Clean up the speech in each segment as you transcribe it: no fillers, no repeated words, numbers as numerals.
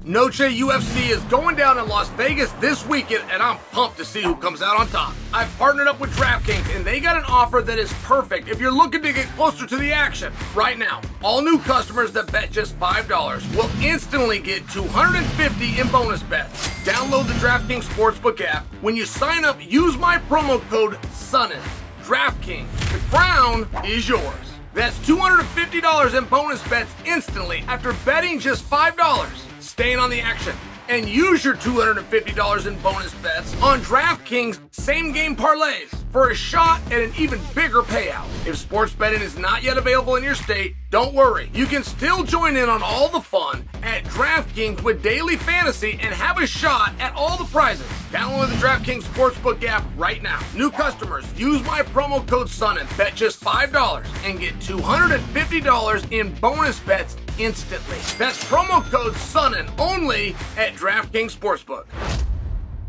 Noche UFC is going down in Las Vegas this weekend, and I'm pumped to see who comes out on top. I've partnered up with DraftKings, and they got an offer that is perfect if you're looking to get closer to the action. Right now, all new customers that bet just $5 will instantly get $250 in bonus bets. Download the DraftKings Sportsbook app. When you sign up, use my promo code SONNEN. DraftKings, the crown is yours. That's $250 in bonus bets instantly after betting just $5. Staying on the action and use your $250 in bonus bets on DraftKings same-game parlays for a shot at an even bigger payout. If sports betting is not yet available in your state, don't worry. You can still join in on all the fun at DraftKings with daily fantasy and have a shot at all the prizes. Download the DraftKings Sportsbook app right now. New customers, use my promo code SONNEN. Bet just $5 and get $250 in bonus bets instantly. That's promo code SONNEN only at DraftKings Sportsbook.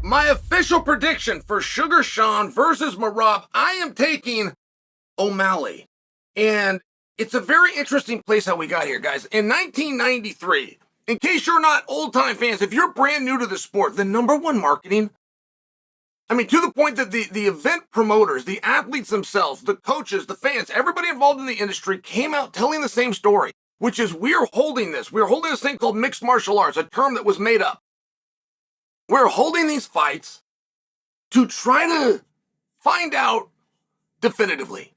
My official prediction for Sugar Sean versus Merab, I am taking O'Malley. And it's a very interesting place how we got here, guys. In 1993, in case you're not old-time fans, if you're brand new to the sport, the number one marketing, I mean, to the point that the event promoters, the athletes themselves, the coaches, the fans, everybody involved in the industry came out telling the same story, which is we're holding this thing called mixed martial arts, a term that was made up. We're holding these fights to try to find out definitively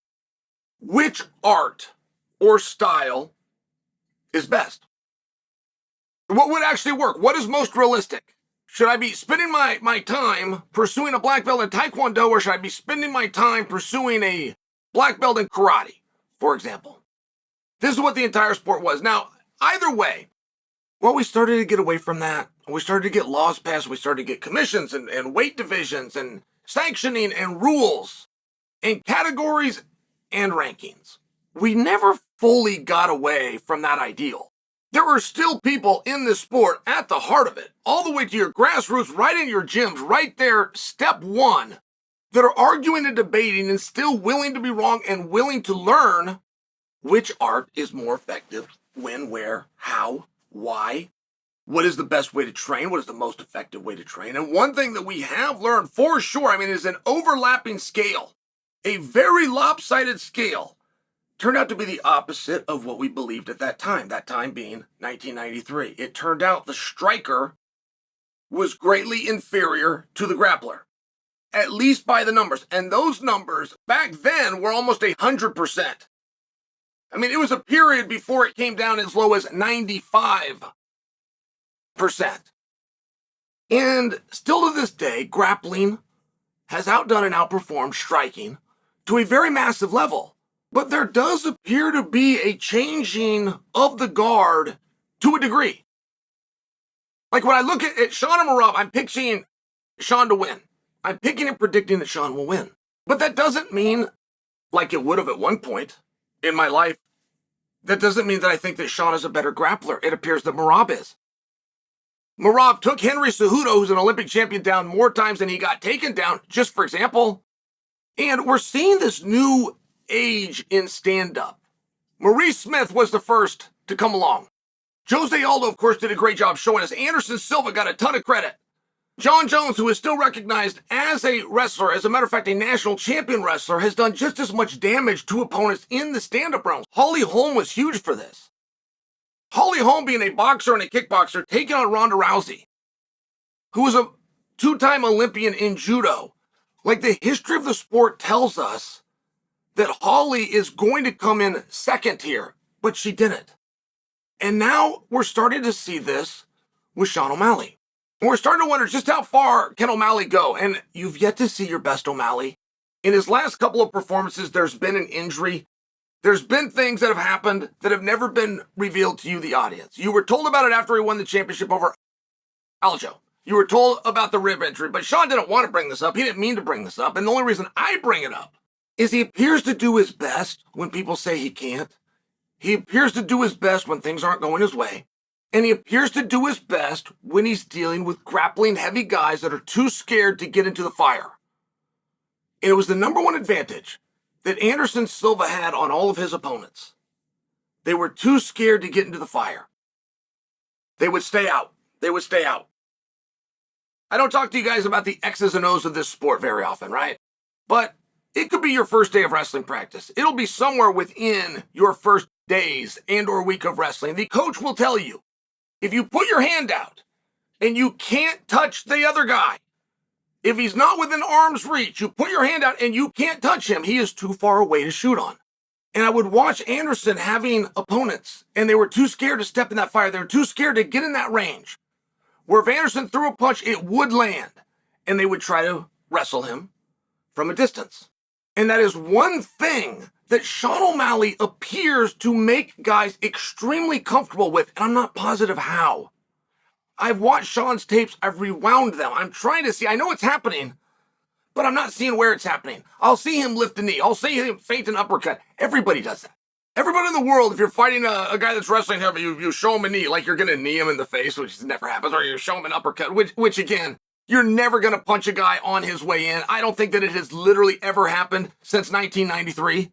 which art or style is best. What would actually work? What is most realistic? Should I be spending my time pursuing a black belt in Taekwondo, or should I be spending my time pursuing a black belt in karate, for example? This is what the entire sport was. Now, either way, well, we started to get away from that. We started to get laws passed. We started to get commissions and weight divisions and sanctioning and rules and categories and rankings. We never fully got away from that ideal. There are still people in this sport at the heart of it, all the way to your grassroots, right in your gyms, right there, step one, that are arguing and debating and still willing to be wrong and willing to learn which art is more effective, when, where, how, why, what is the best way to train, what is the most effective way to train. And one thing that we have learned for sure, I mean, is an overlapping scale, a very lopsided scale, turned out to be the opposite of what we believed at that time being 1993. It turned out the striker was greatly inferior to the grappler, at least by the numbers. And those numbers back then were almost 100%. I mean, it was a period before it came down as low as 95%. And still to this day, grappling has outdone and outperformed striking to a very massive level. But there does appear to be a changing of the guard to a degree. Like when I look at Sean and Merab, I'm picking Sean to win. I'm picking and predicting that Sean will win. But that doesn't mean, like it would have at one point in my life, that doesn't mean that I think that Sean is a better grappler. It appears that Merab is. Merab took Henry Cejudo, who's an Olympic champion, down more times than he got taken down, just for example. And we're seeing this new age in stand-up. Maurice Smith was the first to come along. Jose Aldo, of course, did a great job showing us. Anderson Silva got a ton of credit. Jon Jones, who is still recognized as a wrestler, as a matter of fact, a national champion wrestler, has done just as much damage to opponents in the stand-up realm. Holly Holm was huge for this. Holly Holm being a boxer and a kickboxer, taking on Ronda Rousey, who was a two-time Olympian in judo. Like, the history of the sport tells us that Holly is going to come in second here, but she didn't. And now we're starting to see this with Sean O'Malley. And we're starting to wonder just how far can O'Malley go? And you've yet to see your best O'Malley. In his last couple of performances, there's been an injury. There's been things that have happened that have never been revealed to you, the audience. You were told about it after he won the championship over Aljo. You were told about the rib injury, but Sean didn't want to bring this up. He didn't mean to bring this up. And the only reason I bring it up is he appears to do his best when people say he can't. He appears to do his best when things aren't going his way. And he appears to do his best when he's dealing with grappling heavy guys that are too scared to get into the fire. And it was the number one advantage that Anderson Silva had on all of his opponents. They were too scared to get into the fire. They would stay out. they would stay out. I don't talk to you guys about the X's and O's of this sport very often, right? But it could be your first day of wrestling practice. It'll be somewhere within your first days and or week of wrestling. The coach will tell you, if you put your hand out and you can't touch the other guy, if he's not within arm's reach, you put your hand out and you can't touch him, he is too far away to shoot on. And I would watch Anderson having opponents, and they were too scared to step in that fire. They were too scared to get in that range, where if Anderson threw a punch, it would land, and they would try to wrestle him from a distance. And that is one thing that Sean O'Malley appears to make guys extremely comfortable with, and I'm not positive how. I've watched Sean's tapes, I've rewound them. I'm trying to see, I know it's happening, but I'm not seeing where it's happening. I'll see him lift a knee. I'll see him feint an uppercut. Everybody does that. Everybody in the world, if you're fighting a guy that's wrestling heavy, you show him a knee, like you're going to knee him in the face, which never happens, or you show him an uppercut, which again, you're never going to punch a guy on his way in. I don't think that it has literally ever happened since 1993.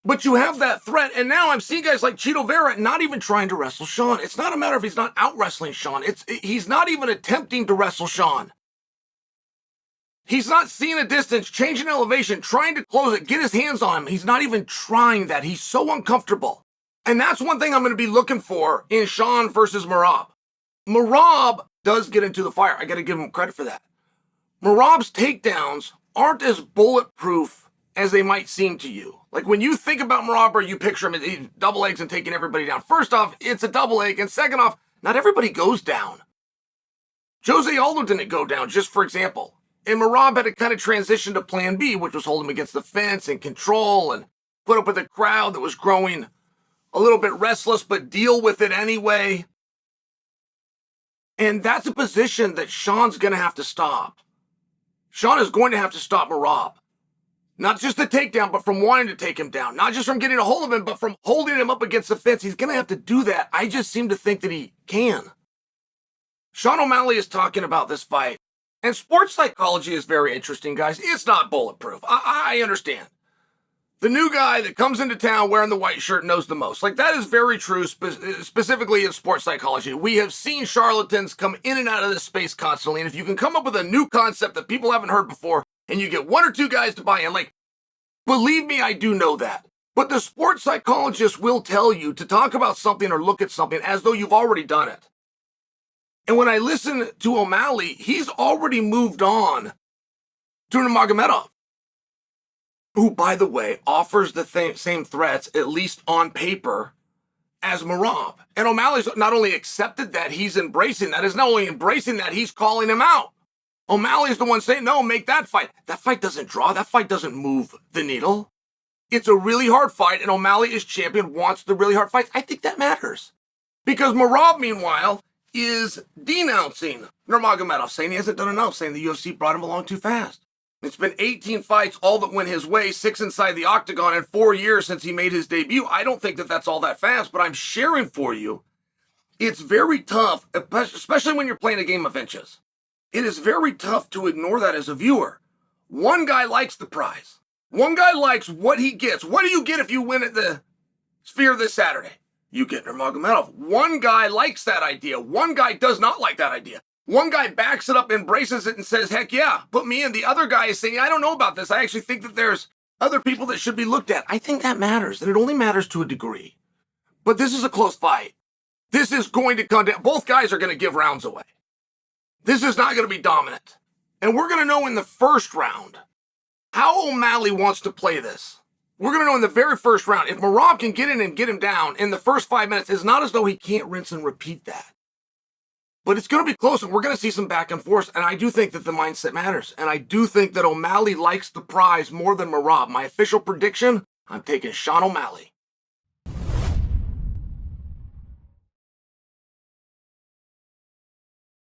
But you have that threat, and now I'm seeing guys like Chito Vera not even trying to wrestle Sean. It's not a matter of he's not out wrestling Sean. He's not even attempting to wrestle Sean. He's not seeing a distance, changing elevation, trying to close it, get his hands on him. He's not even trying that. He's so uncomfortable. And that's one thing I'm going to be looking for in Sean versus Merab. Merab does get into the fire. I got to give him credit for that. Merab's takedowns aren't as bulletproof as they might seem to you. Like when you think about Merab, you picture him as double legs and taking everybody down. First off, it's a double leg. And second off, not everybody goes down. Jose Aldo didn't go down, just for example. And Merab had to kind of transition to plan B, which was hold him against the fence and control and put up with a crowd that was growing a little bit restless, but deal with it anyway. And that's a position that Sean's going to have to stop. Sean is going to have to stop Merab. Not just the takedown, but from wanting to take him down. Not just from getting a hold of him, but from holding him up against the fence. He's going to have to do that. I just seem to think that he can. Sean O'Malley is talking about this fight. And sports psychology is very interesting, guys. It's not bulletproof. I understand. The new guy that comes into town wearing the white shirt knows the most. Like, that is very true, specifically in sports psychology. We have seen charlatans come in and out of this space constantly. And if you can come up with a new concept that people haven't heard before, and you get one or two guys to buy in, like, believe me, I do know that. But the sports psychologist will tell you to talk about something or look at something as though you've already done it. And when I listen to O'Malley, he's already moved on to Nurmagomedov, who, by the way, offers the same threats, at least on paper, as Merab. And O'Malley's not only accepted that, he's embracing that. He's not only embracing that, he's calling him out. O'Malley's the one saying, no, make that fight. That fight doesn't draw. That fight doesn't move the needle. It's a really hard fight, and O'Malley, as champion, wants the really hard fights. I think that matters. Because Merab, meanwhile, is denouncing Nurmagomedov, saying he hasn't done enough, saying the UFC brought him along too fast. It's been 18 fights, all that went his way, 6 inside the octagon, and 4 years since he made his debut. I don't think that that's all that fast, but I'm sharing for you. It's very tough, especially when you're playing a game of inches. It is very tough to ignore that as a viewer. One guy likes the prize. One guy likes what he gets. What do you get if you win at the Sphere this Saturday? You get Nurmagomedov. One guy likes that idea. One guy does not like that idea. One guy backs it up, embraces it, and says, heck yeah, put me in. The other guy is saying, I don't know about this. I actually think that there's other people that should be looked at. I think that matters, and it only matters to a degree. But this is a close fight. This is going to come down. Both guys are going to give rounds away. This is not going to be dominant. And we're going to know in the first round how O'Malley wants to play this. We're going to know in the very first round. If Merab can get in and get him down in the first 5 minutes, it's not as though he can't rinse and repeat that. But it's going to be close, and we're going to see some back and forth, and I do think that the mindset matters. And I do think that O'Malley likes the prize more than Merab. My official prediction, I'm taking Sean O'Malley.